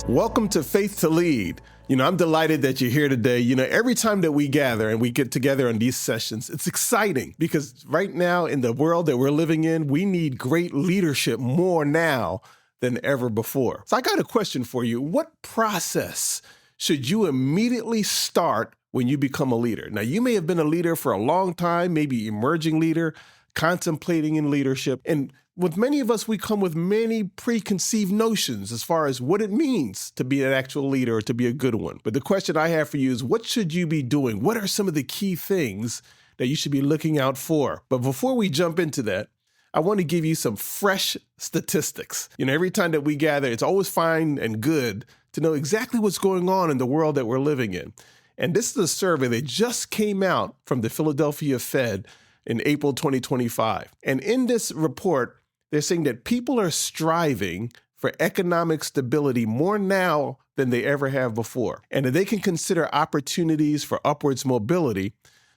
Welcome to Faith to Lead. I'm delighted that you're here today. Every time that we gather and we get together on these sessions, it's exciting because right now in the world that we're living in, we need great leadership more now than ever before. So I got a question for you. What process should you immediately start when you become a leader? Now, you may have been a leader for a long time, maybe emerging leader, contemplating in leadership. And with many of us, we come with many preconceived notions as far as what it means to be an actual leader or to be a good one. But the question I have for you is, what should you be doing? What are some of the key things that you should be looking out for? But before we jump into that, I want to give you some fresh statistics. Every time that we gather, it's always fine and good to know exactly what's going on in the world that we're living in. And this is a survey that just came out from the Philadelphia Fed in April 2025. And in this report, they're saying that people are striving for economic stability more now than they ever have before, and that they can consider opportunities for upwards mobility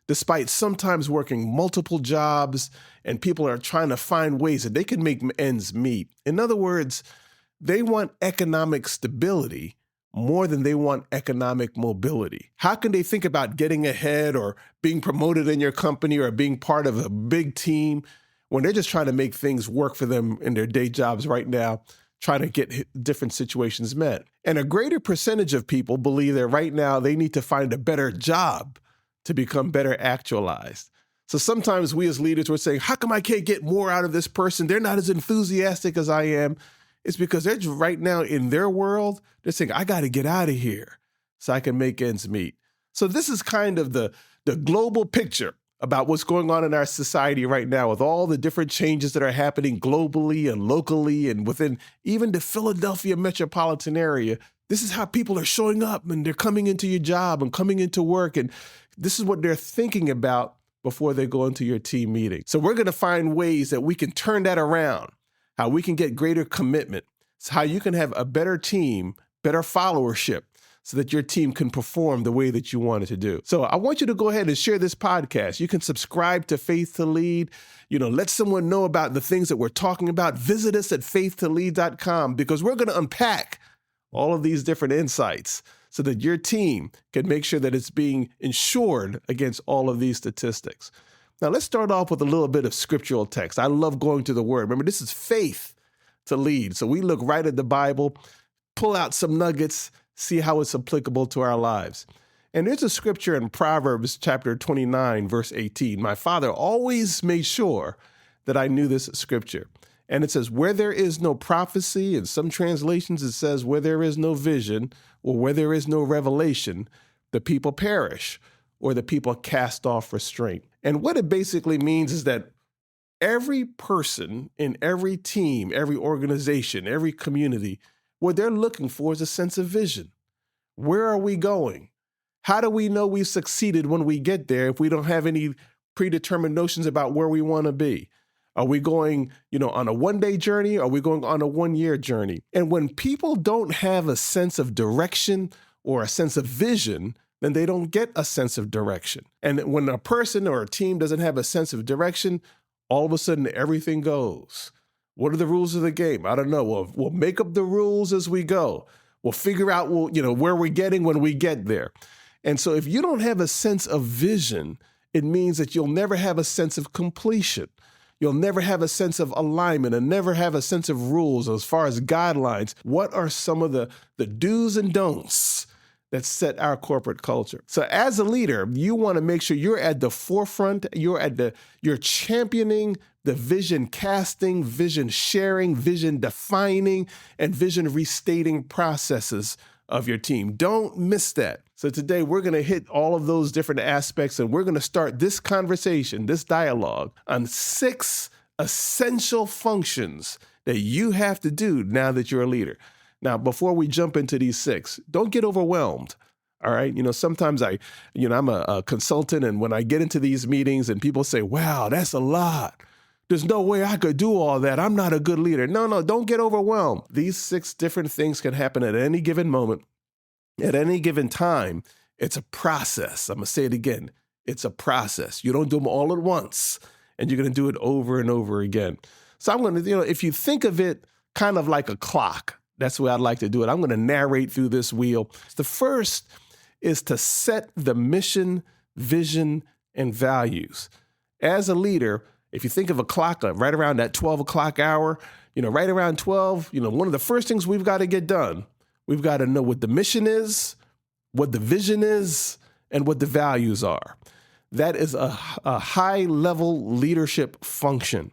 despite sometimes working multiple jobs, and people are trying to find ways that they can make ends meet. In other words, they want economic stability more than they want economic mobility. How can they think about getting ahead or being promoted in your company or being part of a big team when they're just trying to make things work for them in their day jobs right now, trying to get different situations met? And a greater percentage of people believe that right now they need to find a better job to become better actualized. So sometimes we as leaders, we're saying, how come I can't get more out of this person? They're not as enthusiastic as I am. It's because they're just right now in their world, they're saying, I got to get out of here so I can make ends meet. So this is kind of the global picture about what's going on in our society right now with all the different changes that are happening globally and locally and within even the Philadelphia metropolitan area. This is how people are showing up and they're coming into your job and coming into work. And this is what they're thinking about before they go into your team meeting. So we're going to find ways that we can turn that around, how we can get greater commitment, how you can have a better team, better followership, so that your team can perform the way that you want it to do. So I want you to go ahead and share this podcast. You can subscribe to Faith to Lead. Let someone know about the things that we're talking about. Visit us at faithtolead.com because we're going to unpack all of these different insights so that your team can make sure that it's being insured against all of these statistics. Now, let's start off with a little bit of scriptural text. I love going to the Word. Remember, this is Faith to Lead. So we look right at the Bible, pull out some nuggets, see how it's applicable to our lives. And there's a scripture in Proverbs chapter 29, verse 18. My father always made sure that I knew this scripture. And it says, where there is no prophecy, in some translations it says, where there is no vision or where there is no revelation, the people perish or the people cast off restraint. And what it basically means is that every person in every team, every organization, every community, what they're looking for is a sense of vision. Where are we going? How do we know we've succeeded when we get there if we don't have any predetermined notions about where we want to be? Are we going, on a one-day journey? Are we going on a one-year journey? And when people don't have a sense of direction or a sense of vision, then they don't get a sense of direction. And when a person or a team doesn't have a sense of direction, all of a sudden everything goes. What are the rules of the game? I don't know. We'll make up the rules as we go. We'll figure out, where we're getting when we get there. And so if you don't have a sense of vision, it means that you'll never have a sense of completion. You'll never have a sense of alignment and never have a sense of rules as far as guidelines. What are some of the do's and don'ts that set our corporate culture? So as a leader, you want to make sure you're at the forefront, you're championing the vision casting, vision sharing, vision defining, and vision restating processes of your team. Don't miss that. So today we're going to hit all of those different aspects, and we're going to start this conversation, this dialogue on 6 essential functions that you have to do now that you're a leader. Now, before we jump into these 6, don't get overwhelmed. All right. Sometimes I'm a consultant, and when I get into these meetings and people say, wow, that's a lot. There's no way I could do all that. I'm not a good leader. No, don't get overwhelmed. These 6 different things can happen at any given moment, at any given time. It's a process. I'm going to say it again. It's a process. You don't do them all at once, and you're going to do it over and over again. So I'm going to, if you think of it kind of like a clock, That's the way I'd like to do it. I'm going to narrate through this wheel. The first is to set the mission, vision, and values. As a leader, if you think of a clock right around that 12 o'clock hour, right around 12, one of the first things we've got to get done, we've got to know what the mission is, what the vision is, and what the values are. That is a high-level leadership function.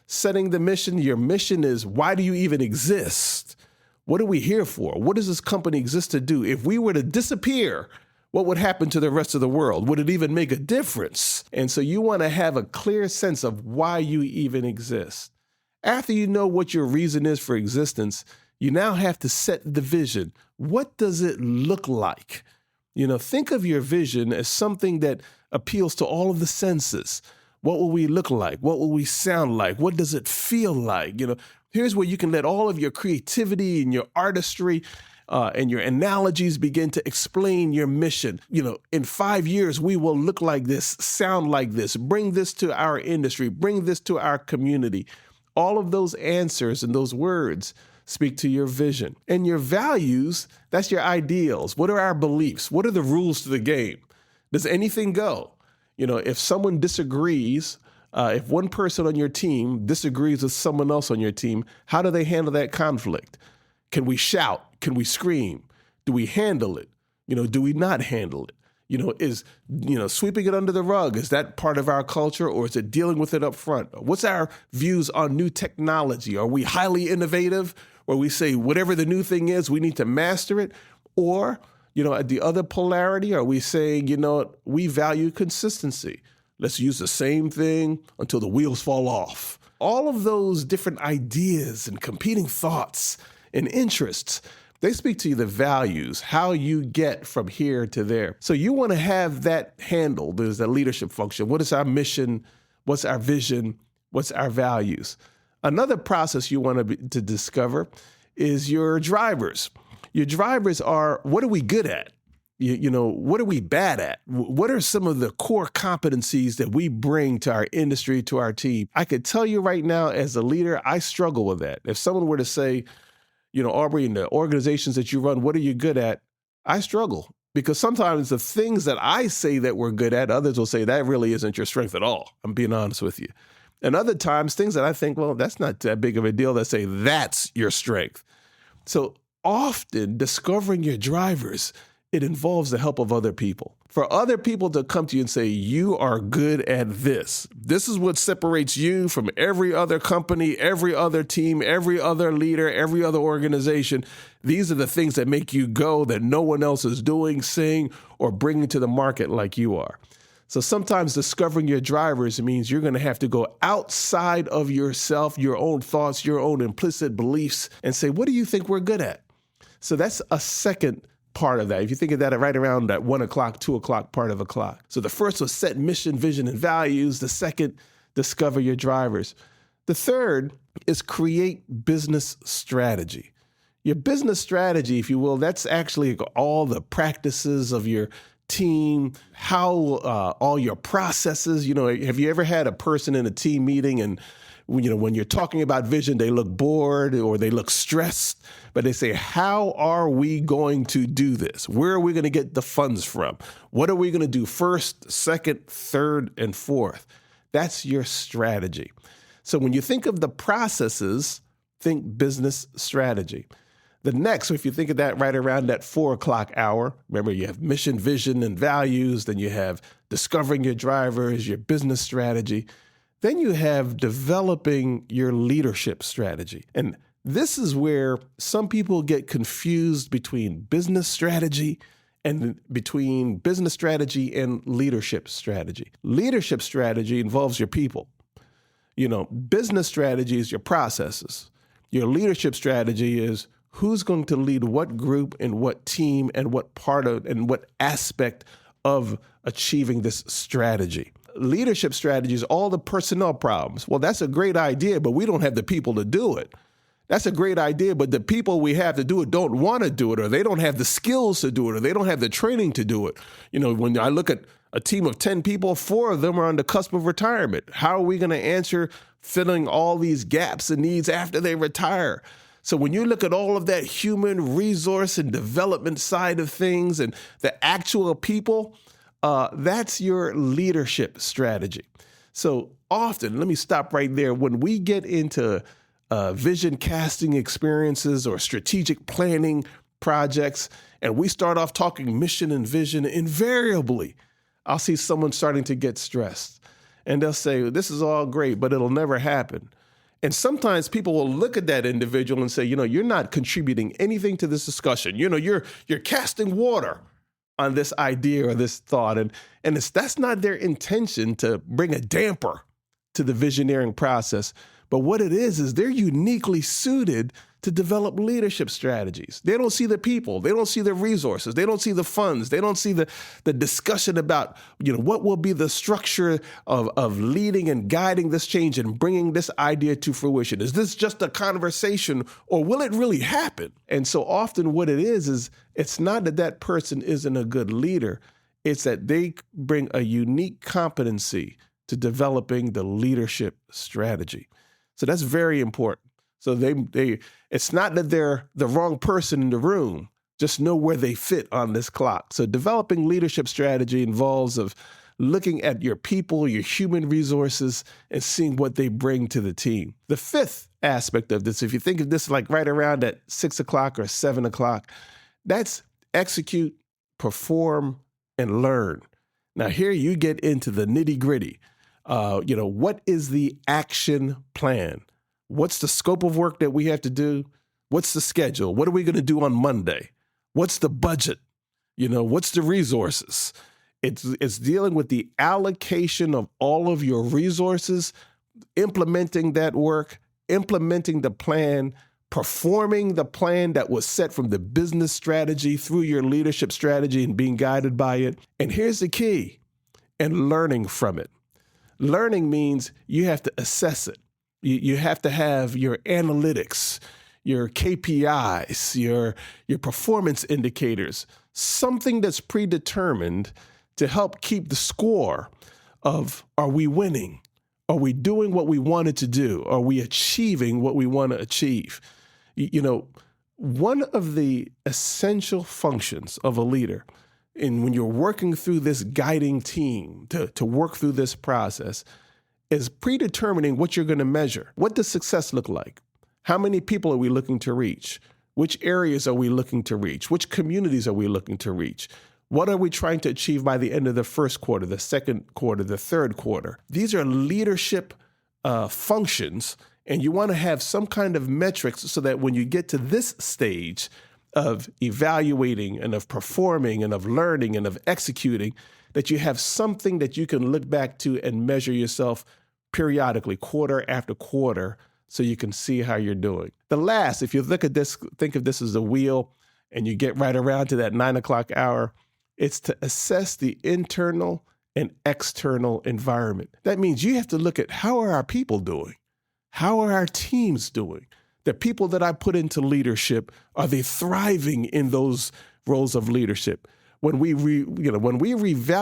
Setting the mission, your mission is, why do you even exist? What are we here for? What does this company exist to do? If we were to disappear, what would happen to the rest of the world? Would it even make a difference? And so you want to have a clear sense of why you even exist. After you know what your reason is for existence, you now have to set the vision. What does it look like? Think of your vision as something that appeals to all of the senses. What will we look like? What will we sound like? What does it feel like? Here's where you can let all of your creativity and your artistry and your analogies begin to explain your mission. In 5 years, we will look like this, sound like this, bring this to our industry, bring this to our community. All of those answers and those words speak to your vision. And your values, that's your ideals. What are our beliefs? What are the rules to the game? Does anything go? If someone disagrees, if one person on your team disagrees with someone else on your team, how do they handle that conflict? Can we shout? Can we scream? Do we handle it? Do we not handle it? Is sweeping it under the rug, is that part of our culture, or is it dealing with it up front? What's our views on new technology? Are we highly innovative, or we say whatever the new thing is, we need to master it? Or, at the other polarity, are we saying, we value consistency? Let's use the same thing until the wheels fall off. All of those different ideas and competing thoughts and interests, they speak to you the values, how you get from here to there. So you want to have that handled. There's that leadership function. What is our mission? What's our vision? What's our values? Another process you want to discover is your drivers. Your drivers are, what are we good at? What are we bad at? What are some of the core competencies that we bring to our industry, to our team? I could tell you right now, as a leader, I struggle with that. If someone were to say, Aubrey, in the organizations that you run, what are you good at? I struggle because sometimes the things that I say that we're good at, others will say that really isn't your strength at all. I'm being honest with you. And other times, things that I think, well, that's not that big of a deal, that say that's your strength. So often discovering your drivers, it involves the help of other people. For other people to come to you and say, you are good at this. This is what separates you from every other company, every other team, every other leader, every other organization. These are the things that make you go that no one else is doing, saying, or bringing to the market like you are. So sometimes discovering your drivers means you're going to have to go outside of yourself, your own thoughts, your own implicit beliefs, and say, what do you think we're good at? So that's a second part of that. If you think of that right around that 1 o'clock, 2 o'clock part of a clock. So the first was set mission, vision, and values. The second, discover your drivers. The third is create business strategy. Your business strategy, if you will, that's actually all the practices of your team, how all your processes. Have you ever had a person in a team meeting and when you're talking about vision, they look bored or they look stressed, but they say, how are we going to do this? Where are we going to get the funds from? What are we going to do first, second, third, and fourth? That's your strategy. So when you think of the processes, think business strategy. The next, if you think of that right around that 4 o'clock hour, remember you have mission, vision, and values. Then you have discovering your drivers, your business strategy. Then you have developing your leadership strategy. And this is where some people get confused between business strategy and leadership strategy. Leadership strategy involves your people. Business strategy is your processes. Your leadership strategy is who's going to lead what group and what team and what part of and what aspect of achieving this strategy. Leadership strategy is all the personnel problems. Well, that's a great idea, but we don't have the people to do it. That's a great idea, but the people we have to do it don't want to do it, or they don't have the skills to do it, or they don't have the training to do it. When I look at a team of 10 people, 4 of them are on the cusp of retirement. How are we going to answer filling all these gaps and needs after they retire? So when you look at all of that human resource and development side of things and the actual people, that's your leadership strategy. So often, let me stop right there. When we get into vision casting experiences or strategic planning projects, and we start off talking mission and vision, invariably, I'll see someone starting to get stressed. And they'll say, this is all great, but it'll never happen. And sometimes people will look at that individual and say, you're not contributing anything to this discussion. You're casting water on this idea or this thought. And that's not their intention to bring a damper to the visioneering process. But what it is they're uniquely suited to develop leadership strategies. They don't see the people. They don't see the resources. They don't see the funds. They don't see the discussion about, what will be the structure of leading and guiding this change and bringing this idea to fruition. Is this just a conversation or will it really happen? And so often what it is it's not that person isn't a good leader. It's that they bring a unique competency to developing the leadership strategy. So that's very important. So it's not that they're the wrong person in the room, just know where they fit on this clock. So developing leadership strategy involves of looking at your people, your human resources, and seeing what they bring to the team. The fifth aspect of this, if you think of this like right around at 6 o'clock or 7 o'clock, that's execute, perform, and learn. Now here you get into the nitty gritty. What is the action plan? What's the scope of work that we have to do? What's the schedule? What are we going to do on Monday? What's the budget? What's the resources? It's dealing with the allocation of all of your resources, implementing that work, implementing the plan, performing the plan that was set from the business strategy through your leadership strategy and being guided by it. And here's the key, and learning from it. Learning means you have to assess it. You have to have your analytics, your KPIs, your performance indicators, something that's predetermined to help keep the score of, are we winning? Are we doing what we wanted to do? Are we achieving what we want to achieve? One of the essential functions of a leader, and when you're working through this guiding team to work through this process, is predetermining what you're going to measure. What does success look like? How many people are we looking to reach? Which areas are we looking to reach? Which communities are we looking to reach? What are we trying to achieve by the end of the first quarter, the second quarter, the third quarter? These are leadership functions, and you want to have some kind of metrics so that when you get to this stage of evaluating and of performing and of learning and of executing, that you have something that you can look back to and measure yourself periodically, quarter after quarter, so you can see how you're doing. The last, if you look at this, think of this as a wheel, and you get right around to that 9 o'clock hour, it's to assess the internal and external environment. That means you have to look at, how are our people doing? How are our teams doing? The people that I put into leadership, are they thriving in those roles of leadership? When we reevaluate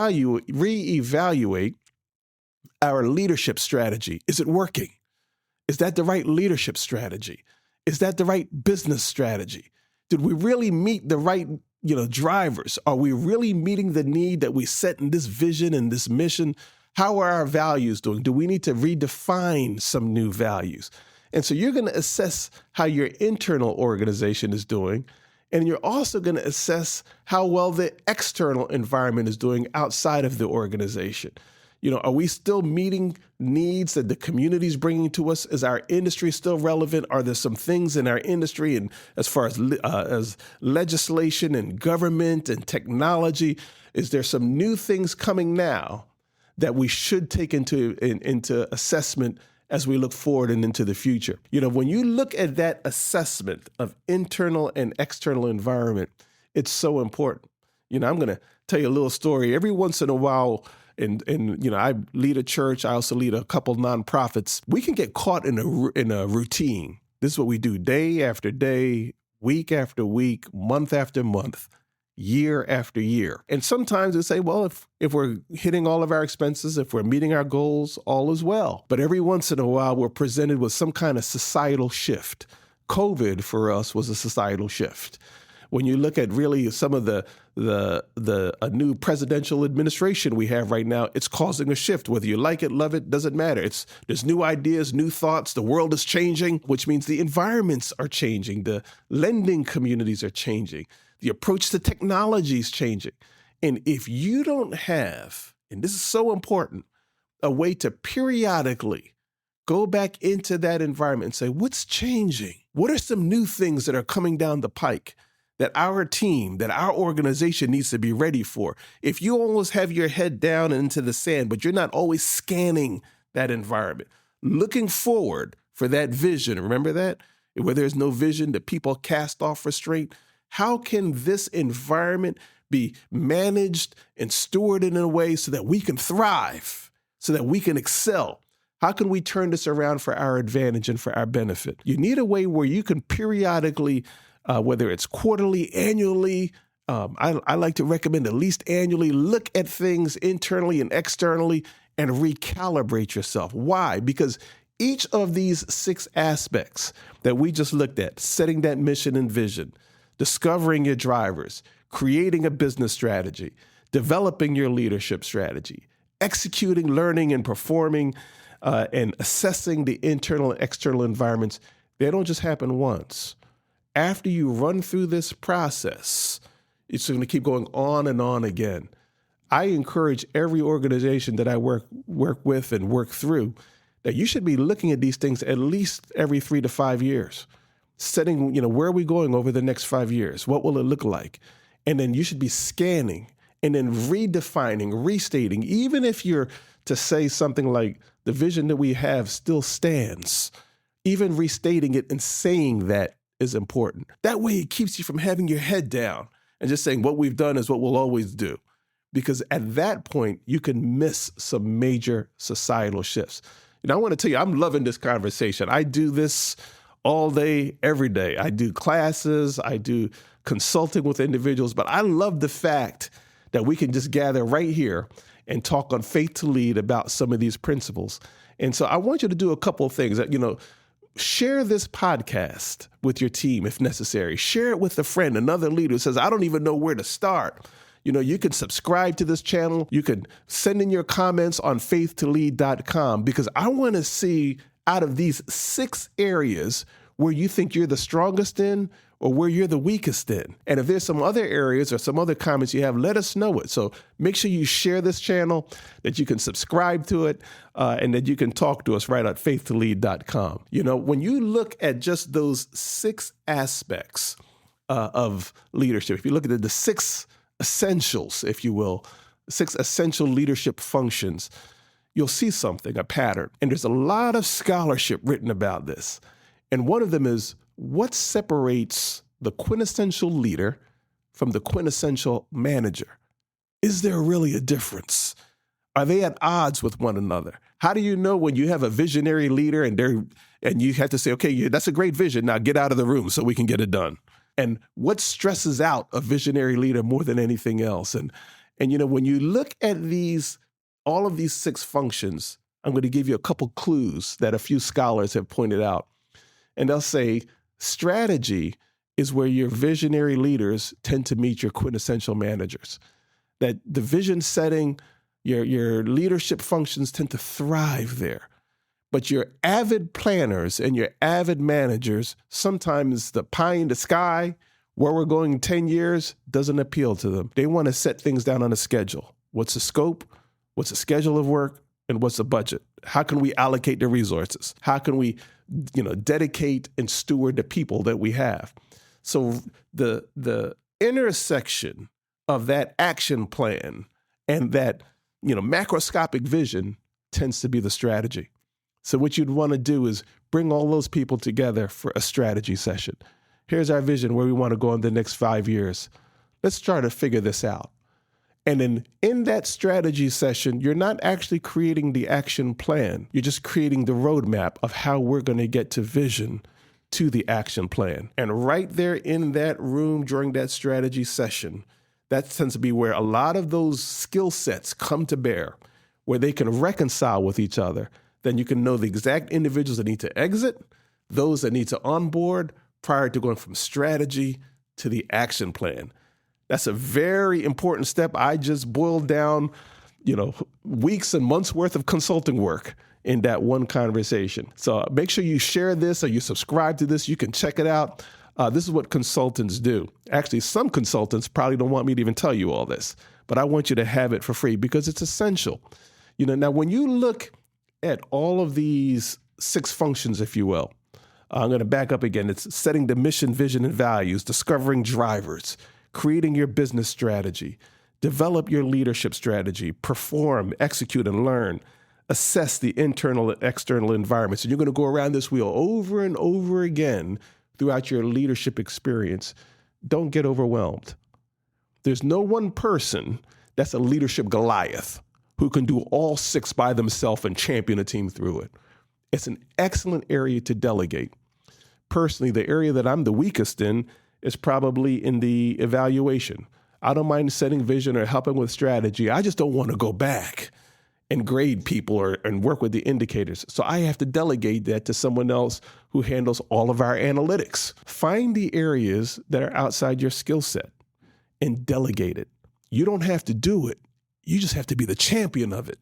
our leadership strategy, is it working? Is that the right leadership strategy? Is that the right business strategy? Did we really meet the right, drivers? Are we really meeting the need that we set in this vision and this mission? How are our values doing? Do we need to redefine some new values? And so you're going to assess how your internal organization is doing. And you're also going to assess how well the external environment is doing outside of the organization. Are we still meeting needs that the community is bringing to us? Is our industry still relevant? Are there some things in our industry, and as far as legislation and government and technology, is there some new things coming now that we should take into assessment as we look forward and into the future? When you look at that assessment of internal and external environment, it's so important. I'm going to tell you a little story. Every once in a while, and I lead a church. I also lead a couple nonprofits. We can get caught in a routine. This is what we do day after day, week after week, month after month, year after year. And sometimes we say, well, if we're hitting all of our expenses, if we're meeting our goals, all is well. But every once in a while, we're presented with some kind of societal shift, COVID for us was a societal shift. When you look at really some of the a new presidential administration we have right now, it's causing a shift. Whether you like it, love it, doesn't matter. There's new ideas, new thoughts. The world is changing, which means the environments are changing. The lending communities are changing. The approach to technology is changing. And if you don't have, and this is so important, a way to periodically go back into that environment and say, what's changing? What are some new things that are coming down the pike that our team, that our organization needs to be ready for? If you always have your head down and into the sand, but you're not always scanning that environment, looking forward for that vision, remember that? Where there's no vision, the people cast off restraint. How can this environment be managed and stewarded in a way so that we can thrive, so that we can excel? How can we turn this around for our advantage and for our benefit? You need a way where you can periodically, whether it's quarterly, annually, I like to recommend at least annually, look at things internally and externally and recalibrate yourself. Why? Because each of these 6 aspects that we just looked at, setting that mission and vision, discovering your drivers, creating a business strategy, developing your leadership strategy, executing, learning, and performing, and assessing the internal and external environments, they don't just happen once. After you run through this process, it's going to keep going on and on again. I encourage every organization that I work with and work through that you should be looking at these things at least every 3 to 5 years, setting, where are we going over the next 5 years? What will it look like? And then you should be scanning and then redefining, restating, even if you're to say something like the vision that we have still stands, even restating it and saying that is important. That way it keeps you from having your head down and just saying what we've done is what we'll always do. Because at that point, you can miss some major societal shifts. I want to tell you, I'm loving this conversation. I do this all day, every day. I do classes, I do consulting with individuals, but I love the fact that we can just gather right here and talk on Faith to Lead about some of these principles. And so I want you to do a couple of things. Share this podcast with your team if necessary. Share it with a friend, another leader who says, I don't even know where to start. You can subscribe to this channel. You can send in your comments on faithtolead.com, because I want to see out of these 6 areas where you think you're the strongest in or where you're the weakest in. And if there's some other areas or some other comments you have, let us know it. So make sure you share this channel, that you can subscribe to it, and that you can talk to us right at faithtolead.com. When you look at just those 6 aspects of leadership, if you look at the 6 essentials, if you will, 6 essential leadership functions, you'll see something, a pattern. And there's a lot of scholarship written about this. And one of them is, what separates the quintessential leader from the quintessential manager? Is there really a difference? Are they at odds with one another? How do you know when you have a visionary leader and you have to say, okay, that's a great vision, now get out of the room so we can get it done? And what stresses out a visionary leader more than anything else? And when you look at all of these 6 functions, I'm going to give you a couple clues that a few scholars have pointed out. And they'll say, strategy is where your visionary leaders tend to meet your quintessential managers. That the vision setting, your leadership functions tend to thrive there. But your avid planners and your avid managers, sometimes the pie in the sky, where we're going in 10 years, doesn't appeal to them. They want to set things down on a schedule. What's the scope? What's the schedule of work? And what's the budget? How can we allocate the resources? How can we, dedicate and steward the people that we have? So the intersection of that action plan and that, macroscopic vision tends to be the strategy. So what you'd want to do is bring all those people together for a strategy session. Here's our vision where we want to go in the next 5 years. Let's try to figure this out. And then in that strategy session, you're not actually creating the action plan. You're just creating the roadmap of how we're going to get to vision to the action plan. And right there in that room during that strategy session, that tends to be where a lot of those skill sets come to bear, where they can reconcile with each other. Then you can know the exact individuals that need to exit, those that need to onboard prior to going from strategy to the action plan. That's a very important step. I just boiled down, weeks and months worth of consulting work in that one conversation. So make sure you share this or you subscribe to this. You can check it out. This is what consultants do. Actually, some consultants probably don't want me to even tell you all this, but I want you to have it for free because it's essential. Now when you look at all of these 6 functions, if you will, I'm going to back up again. It's setting the mission, vision, and values, discovering drivers, creating your business strategy, develop your leadership strategy, perform, execute, and learn, assess the internal and external environments. And you're going to go around this wheel over and over again throughout your leadership experience. Don't get overwhelmed. There's no one person that's a leadership Goliath who can do all 6 by themselves and champion a team through it. It's an excellent area to delegate. Personally, the area that I'm the weakest in is probably in the evaluation. I don't mind setting vision or helping with strategy. I just don't want to go back and grade people and work with the indicators. So I have to delegate that to someone else who handles all of our analytics. Find the areas that are outside your skill set and delegate it. You don't have to do it. You just have to be the champion of it.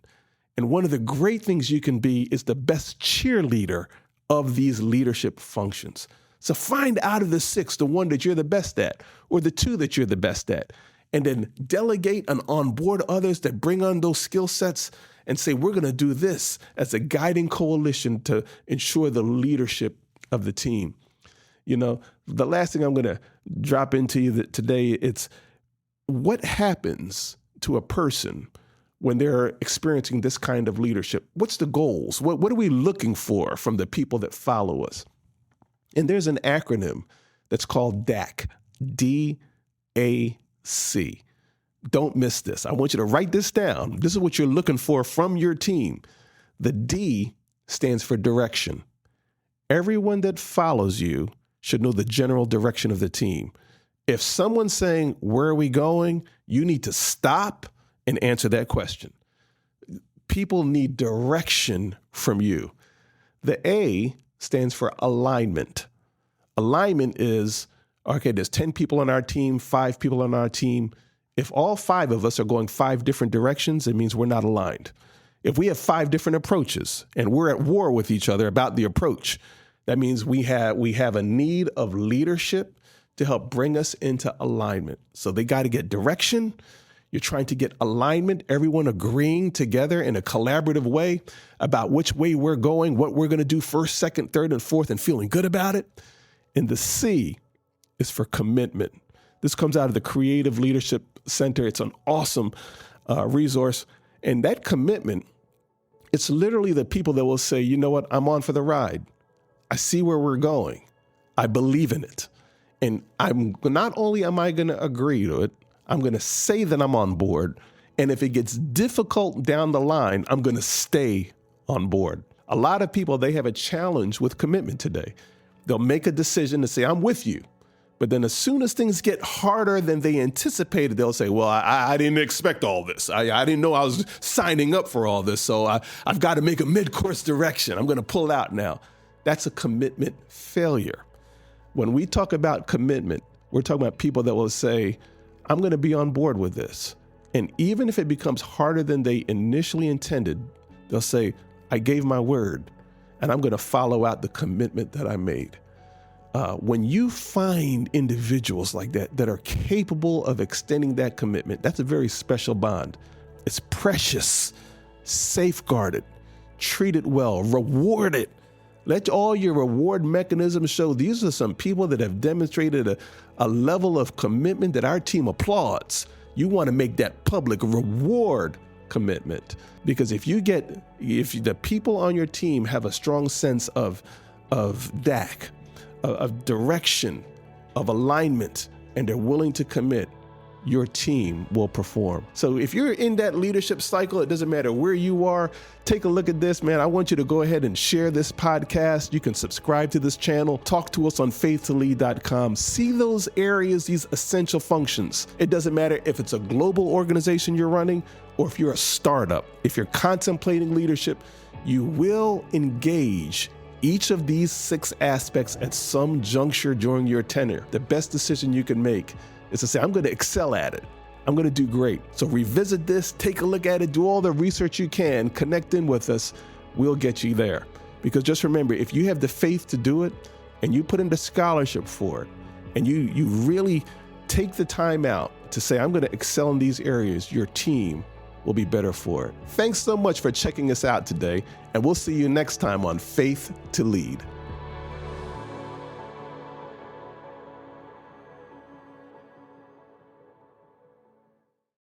And one of the great things you can be is the best cheerleader of these leadership functions. So find out of the 6, the one that you're the best at, or the 2 that you're the best at, and then delegate and onboard others that bring on those skill sets and say, we're going to do this as a guiding coalition to ensure the leadership of the team. The last thing I'm going to drop into you today, it's what happens to a person when they're experiencing this kind of leadership. What's the goals? What are we looking for from the people that follow us? And there's an acronym that's called DAC, D-A-C. Don't miss this. I want you to write this down. This is what you're looking for from your team. The D stands for direction. Everyone that follows you should know the general direction of the team. If someone's saying, where are we going? You need to stop and answer that question. People need direction from you. The A stands for alignment. Alignment is, okay, there's 10 people on our team, 5 people on our team. If all 5 of us are going 5 different directions, it means we're not aligned. If we have 5 different approaches and we're at war with each other about the approach, that means we have a need of leadership to help bring us into alignment. So they got to get direction. You're trying to get alignment, everyone agreeing together in a collaborative way about which way we're going, what we're going to do first, second, third, and fourth, and feeling good about it. And the C is for commitment. This comes out of the Creative Leadership Center. It's an awesome resource. And that commitment, it's literally the people that will say, you know what, I'm on for the ride. I see where we're going. I believe in it. And not only am I going to agree to it, I'm going to say that I'm on board. And if it gets difficult down the line, I'm going to stay on board. A lot of people, they have a challenge with commitment today. They'll make a decision to say, I'm with you. But then as soon as things get harder than they anticipated, they'll say, well, I didn't expect all this. I didn't know I was signing up for all this. So I've got to make a mid-course direction. I'm going to pull out now. That's a commitment failure. When we talk about commitment, we're talking about people that will say, I'm going to be on board with this. And even if it becomes harder than they initially intended, they'll say, I gave my word and I'm going to follow out the commitment that I made. When you find individuals like that are capable of extending that commitment, that's a very special bond. It's precious, safeguarded, treat it well, reward it. Let all your reward mechanisms show these are some people that have demonstrated a level of commitment that our team applauds. You want to make that public reward commitment, because if the people on your team have a strong sense of DAC, of direction, of alignment, and they're willing to commit, your team will perform. So if you're in that leadership cycle, it doesn't matter where you are, take a look at this, man. I want you to go ahead and share this podcast. You can subscribe to this channel. Talk to us on faith2lead.com. See those areas, these essential functions. It doesn't matter if it's a global organization you're running or if you're a startup. If you're contemplating leadership, you will engage each of these 6 aspects at some juncture during your tenure. The best decision you can make is to say, I'm going to excel at it. I'm going to do great. So revisit this, take a look at it, do all the research you can, connect in with us. We'll get you there. Because just remember, if you have the faith to do it and you put in the scholarship for it and you really take the time out to say, I'm going to excel in these areas, your team will be better for it. Thanks so much for checking us out today, and we'll see you next time on Faith to Lead.